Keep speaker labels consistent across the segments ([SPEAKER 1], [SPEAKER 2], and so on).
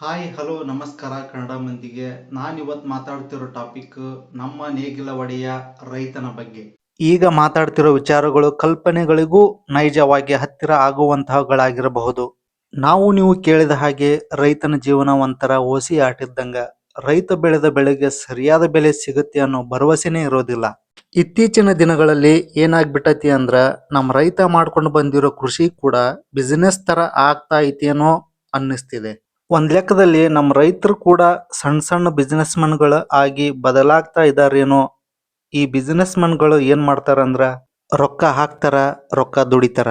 [SPEAKER 1] Hi hello ನಮಸ್ಕಾರ ಕನ್ನಡ ಮಂದಿಗೆ. ನಾನಿವತ್ತು ಮಾತಾಡ್ತಿರೋ ಟಾಪಿಕ್ ನಮ್ಮ ನೇಗಿಲ ಒಡೆಯ ರೈತನ ಬಗ್ಗೆ. ಈಗ ಮಾತಾಡ್ತಿರೋ ವಿಚಾರಗಳು ಕಲ್ಪನೆಗಳಿಗೂ ನೈಜವಾಗಿ ಹತ್ತಿರ ಆಗುವಂತಹಗಳಾಗಿರಬಹುದು. ನಾವು ನೀವು ಕೇಳಿದ ಹಾಗೆ ರೈತನ ಜೀವನ ಒಂಥರ ಓಸಿ ಆಟಿದ್ದಂಗ. ರೈತ ಬೆಳೆದ ಬೆಳೆಗೆ ಸರಿಯಾದ ಬೆಲೆ ಸಿಗುತ್ತೆ ಅನ್ನೋ ಭರವಸೆನೇ ಇರೋದಿಲ್ಲ. ಇತ್ತೀಚಿನ ದಿನಗಳಲ್ಲಿ ಏನಾಗ್ಬಿಟ್ಟತಿ ಅಂದ್ರ ನಮ್ಮ ರೈತ ಮಾಡ್ಕೊಂಡು ಬಂದಿರೋ ಕೃಷಿ ಕೂಡ ಬಿಸಿನೆಸ್ ತರ ಆಗ್ತಾ ಐತೇನೋ ಅನ್ನಿಸ್ತಿದೆ. ಒಂದ್ ಲೆಕ್ಕದಲ್ಲಿ ನಮ್ಮ ರೈತರು ಕೂಡ ಸಣ್ಣ ಸಣ್ಣ ಬಿಸಿನೆಸ್ ಮನ್ಗಳು ಆಗಿ ಬದಲಾಗ್ತಾ ಇದಾರೇನೋ. ಈ ಬಿಸಿನೆಸ್ ಮನ್ಗಳು ಏನ್ ಮಾಡ್ತಾರಂದ್ರ ರೊಕ್ಕ ಹಾಕ್ತಾರ, ರೊಕ್ಕ ದುಡಿತಾರ.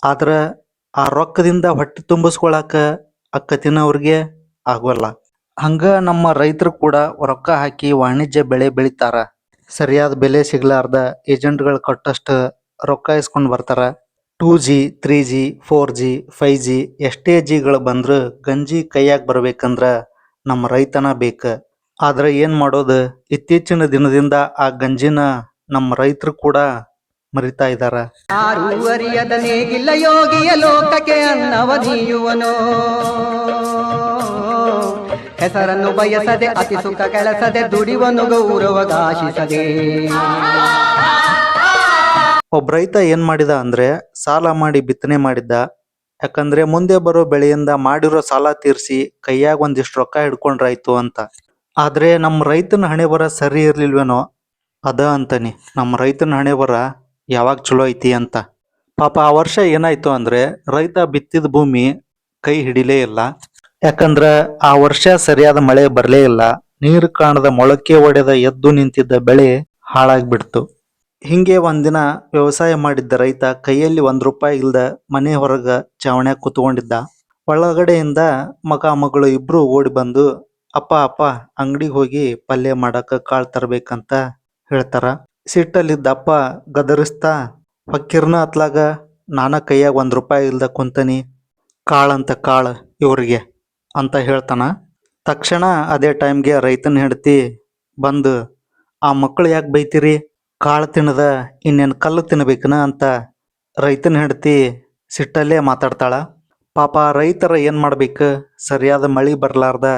[SPEAKER 1] ಆದ್ರ ಆ ರೊಕ್ಕದಿಂದ ಹೊಟ್ಟೆ ತುಂಬಿಸ್ಕೊಳಕ ಅಕ್ಕತಿನವ್ರಿಗೆ ಆಗೋಲ್ಲ. ಹಂಗ ನಮ್ಮ ರೈತರು ಕೂಡ ರೊಕ್ಕ ಹಾಕಿ ವಾಣಿಜ್ಯ ಬೆಳೆ ಬೆಳಿತಾರ. ಸರಿಯಾದ ಬೆಲೆ ಸಿಗ್ಲಾರ್ದ ಏಜೆಂಟ್ಗಳು ಕೊಟ್ಟಷ್ಟು ರೊಕ್ಕ ಇಸ್ಕೊಂಡ್ ಬರ್ತಾರ. 2G 3G 4G 5G ಎಷ್ಟೇ ಜಿಗಳು ಬಂದ್ರು ಗಂಜಿ ಕೈಯಾಗ ಬರ್ಬೇಕಂದ್ರ ನಮ್ಮ ರೈತನ ಬೇಕ. ಆದ್ರೆ ಏನ್ ಮಾಡೋದು, ಇತ್ತೀಚಿನ ದಿನದಿಂದ ಆ ಗಂಜಿನ ನಮ್ಮ ರೈತರು ಕೂಡ ಮರಿತಾ ಇದಾರ.
[SPEAKER 2] ಯಾರು ಅರಿಯದ ನೇಗಿಲ್ಲ ಯೋಗಿಯ ಲೋಕಕ್ಕೆ ಅನ್ನವ ನೀಯುವನೋ. ಹೆಸರನ್ನು ಬಯಸದೆ ಅತಿ ಸುಖ ಕೆಲಸದೆ ದುಡಿವನು ಗೌರವಗಾಶಿಸದೆ.
[SPEAKER 1] ಒಬ್ಬ ರೈತ ಏನ್ ಮಾಡಿದ ಅಂದ್ರೆ ಸಾಲ ಮಾಡಿ ಬಿತ್ತನೆ ಮಾಡಿದ್ದ. ಯಾಕಂದ್ರೆ ಮುಂದೆ ಬರೋ ಬೆಳೆಯಿಂದ ಮಾಡಿರೋ ಸಾಲ ತೀರ್ಸಿ ಕೈಯಾಗ ಒಂದಿಷ್ಟು ರೊಕ್ಕ ಹಿಡ್ಕೊಂಡ್ರಾಯ್ತು ಅಂತ. ಆದ್ರೆ ನಮ್ಮ ರೈತನ ಹಣೆ ಬರ ಸರಿ ಇರ್ಲಿಲ್ವೇನೋ ಅದ ಅಂತಾನೆ. ನಮ್ಮ ರೈತನ ಹಣೆ ಬರ ಯಾವಾಗ ಚಲೋ ಐತಿ ಅಂತ. ಪಾಪ ಆ ವರ್ಷ ಏನಾಯ್ತು ಅಂದ್ರೆ ರೈತ ಬಿತ್ತಿದ ಭೂಮಿ ಕೈ ಹಿಡಿಲೇ ಇಲ್ಲ. ಯಾಕಂದ್ರ ಆ ವರ್ಷ ಸರಿಯಾದ ಮಳೆ ಬರ್ಲೇ ಇಲ್ಲ. ನೀರು ಕಾಣದ ಮೊಳಕೆ ಒಡೆದ ಎದ್ದು ನಿಂತಿದ್ದ ಬೆಳೆ ಹಾಳಾಗ್ಬಿಡ್ತು. ಹಿಂಗೆ ಒಂದಿನ ವ್ಯವಸಾಯ ಮಾಡಿದ್ದ ರೈತ ಕೈಯಲ್ಲಿ ₹1 ಇಲ್ದ ಮನೆ ಹೊರಗ ಚಾವಣ್ಯಾಗ ಕೂತ್ಕೊಂಡಿದ್ದ. ಒಳಗಡೆಯಿಂದ ಮಗ ಮಗಳು ಇಬ್ರು ಓಡಿ ಬಂದು, ಅಪ್ಪ ಅಪ್ಪ ಅಂಗಡಿಗೆ ಹೋಗಿ ಪಲ್ಯ ಮಾಡಕ ಕಾಳು ತರ್ಬೇಕಂತ ಹೇಳ್ತಾರ. ಸಿಟ್ಟಲ್ಲಿದ್ದ ಅಪ್ಪ ಗದರಿಸ್ತಾ, ಹೊಕ್ಕಿರ್ನ ಅತ್ಲಾಗ ನಾನ ಕೈಯಾಗ ₹1 ಇಲ್ದ ಕುಂತನಿ, ಕಾಳಂತ ಕಾಳ ಇವ್ರಿಗೆ ಅಂತ ಹೇಳ್ತಾನ. ತಕ್ಷಣ ಅದೇ ಟೈಮ್ಗೆ ರೈತನ ಹೆಂಡತಿ ಬಂದು, ಆ ಮಕ್ಕಳು ಯಾಕೆ ಬೈತೀರಿ, ಕಾಳು ತಿನ್ನದ ಇನ್ನೇನು ಕಲ್ಲು ತಿನ್ನಬೇಕನ ಅಂತ ರೈತನ ಹೆಂಡತಿ ಸಿಟ್ಟಲ್ಲೇ ಮಾತಾಡ್ತಾಳ. ಪಾಪ ರೈತರ ಏನ್ ಮಾಡ್ಬೇಕು, ಸರಿಯಾದ ಮಳಿ ಬರ್ಲಾರ್ದ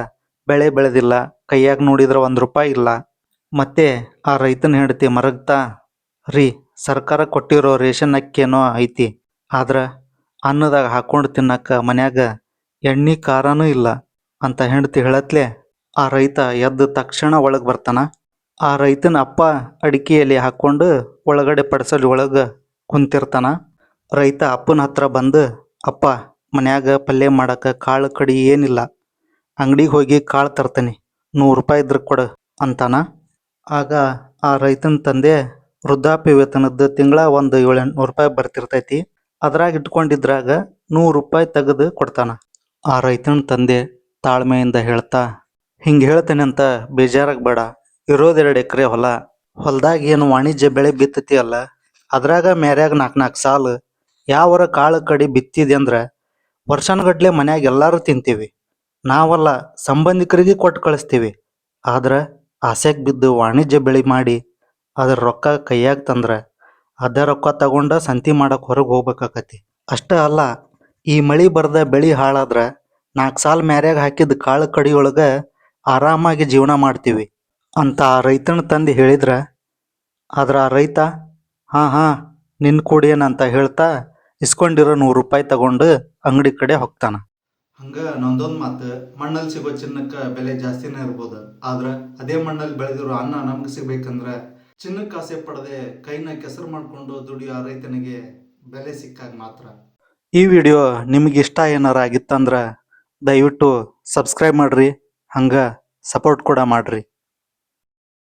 [SPEAKER 1] ಬೆಳೆ ಬೆಳೆದಿಲ್ಲ, ಕೈಯಾಗ ನೋಡಿದ್ರ ₹1 ಇಲ್ಲ. ಮತ್ತೆ ಆ ರೈತನ ಹೆಂಡತಿ ಮರಗ್ತಾ, ರೀ ಸರ್ಕಾರ ಕೊಟ್ಟಿರೋ ರೇಷನ್ ಅಕ್ಕೇನೋ ಐತಿ, ಆದ್ರ ಅನ್ನದಾಗ ಹಾಕೊಂಡು ತಿನ್ನಕ ಮನ್ಯಾಗ ಎಣ್ಣೆ ಖಾರನೂ ಇಲ್ಲ ಅಂತ ಹೆಂಡತಿ ಹೇಳತ್ಲೆ ಆ ರೈತ ಎದ್ದು ತಕ್ಷಣ ಒಳಗೆ ಬರ್ತಾನ. ಆ ರೈತನ ಅಪ್ಪ ಅಡಿಕೆಯಲ್ಲಿ ಹಾಕೊಂಡು ಒಳಗಡೆ ಪಡಸಲಿ ಒಳಗ ಕುಂತಿರ್ತಾನ. ರೈತ ಅಪ್ಪನ ಹತ್ರ ಬಂದು, ಅಪ್ಪ ಮನ್ಯಾಗ ಪಲ್ಯ ಮಾಡಕ ಕಾಳು ಕಡಿ ಏನಿಲ್ಲ, ಅಂಗಡಿಗೆ ಹೋಗಿ ಕಾಳು ತರ್ತೀನಿ, ₹100 ಇದ್ರ ಕೊಡು ಅಂತಾನ. ಆಗ ಆ ರೈತನ ತಂದೆ ವೃದ್ಧಾಪ್ಯ ವೇತನದ್ದು ತಿಂಗಳ ಒಂದು ₹700 ಬರ್ತಿರ್ತೈತಿ. ಅದ್ರಾಗ ಇಟ್ಕೊಂಡಿದ್ರಾಗ ₹100 ತೆಗೆದು ಕೊಡ್ತಾನ. ಆ ರೈತನ ತಂದೆ ತಾಳ್ಮೆಯಿಂದ ಹೇಳ್ತಾ, ಹಿಂಗೆ ಹೇಳ್ತೇನೆ ಅಂತ ಬೇಜಾರಾಗಬೇಡ, ಇರೋದೆರಡು ಎಕರೆ ಹೊಲ, ಹೊಲದಾಗ ಏನು ವಾಣಿಜ್ಯ ಬೆಳೆ ಬಿತ್ತತಿ ಅಲ್ಲ, ಅದ್ರಾಗ ಮ್ಯಾರ್ಯಾಗ 4 ಸಾಲು ಯಾವರ ಕಾಳು ಕಡಿ ಬಿತ್ತಿದೆ ಅಂದ್ರ ವರ್ಷಾನುಗಟ್ಲೆ ಮನ್ಯಾಗ ಎಲ್ಲಾರು ತಿಂತೀವಿ, ನಾವಲ್ಲ ಸಂಬಂಧಿಕರಿಗೆ ಕೊಟ್ಟು ಕಳಿಸ್ತೀವಿ. ಆದ್ರ ಆಸೆಗೆ ಬಿದ್ದು ವಾಣಿಜ್ಯ ಬೆಳೆ ಮಾಡಿ ಅದ್ರ ರೊಕ್ಕ ಕೈಯಾಗ ತಂದ್ರ ಅದ ರೊಕ್ಕ ತಗೊಂಡ ಸಂತಿ ಮಾಡಕ್ ಹೊರಗೆ ಹೋಗ್ಬೇಕಾಕತಿ. ಅಷ್ಟ ಅಲ್ಲ, ಈ ಮಳಿ ಬರ್ದ ಬೆಳಿ ಹಾಳಾದ್ರ 4 ಸಾಲ್ ಮ್ಯಾರ್ಯಾಗ ಹಾಕಿದ ಕಾಳು ಕಡಿಯೊಳಗ ಆರಾಮಾಗಿ ಜೀವನ ಮಾಡ್ತೀವಿ ಅಂತ ಆ ರೈತನ ತಂದೆ ಹೇಳಿದ್ರ. ಆದ್ರ ಆ ರೈತ ಹಾ ನಿನ್ ಕೊಡೇನಂತ ಹೇಳ್ತಾ ಇಸ್ಕೊಂಡಿರೋ ₹100 ತಗೊಂಡು ಅಂಗಡಿ ಕಡೆ ಹೋಗ್ತಾನ. ಹಂಗ ನೊಂದೊಂದು ಮಾತು, ಮಣ್ಣಲ್ಲಿ ಸಿಗೋ ಚಿನ್ನಕ್ಕೆ ಬೆಲೆ ಜಾಸ್ತಿನೇ ಇರ್ಬೋದು, ಆದ್ರೆ ಅದೇ ಮಣ್ಣಲ್ಲಿ ಬೆಳೆದಿರೋ ಅನ್ನ ನಮ್ಗೆ ಸಿಗ್ಬೇಕಂದ್ರೆ ಚಿನ್ನಕ್ಕೆ ಆಸೆ ಪಡದೆ ಕೈನ ಕೆಸರು ಮಾಡ್ಕೊಂಡು ದುಡಿಯೋ ಆ ರೈತನಿಗೆ ಬೆಲೆ ಸಿಕ್ಕಾಗ ಮಾತ್ರ. ಈ ವಿಡಿಯೋ ನಿಮ್ಗೆ ಇಷ್ಟ ಏನಾರ ಆಗಿತ್ತಂದ್ರ ದಯವಿಟ್ಟು ಸಬ್ಸ್ಕ್ರೈಬ್ ಮಾಡ್ರಿ, ಹಂಗ ಸಪೋರ್ಟ್ ಕೂಡ ಮಾಡ್ರಿ.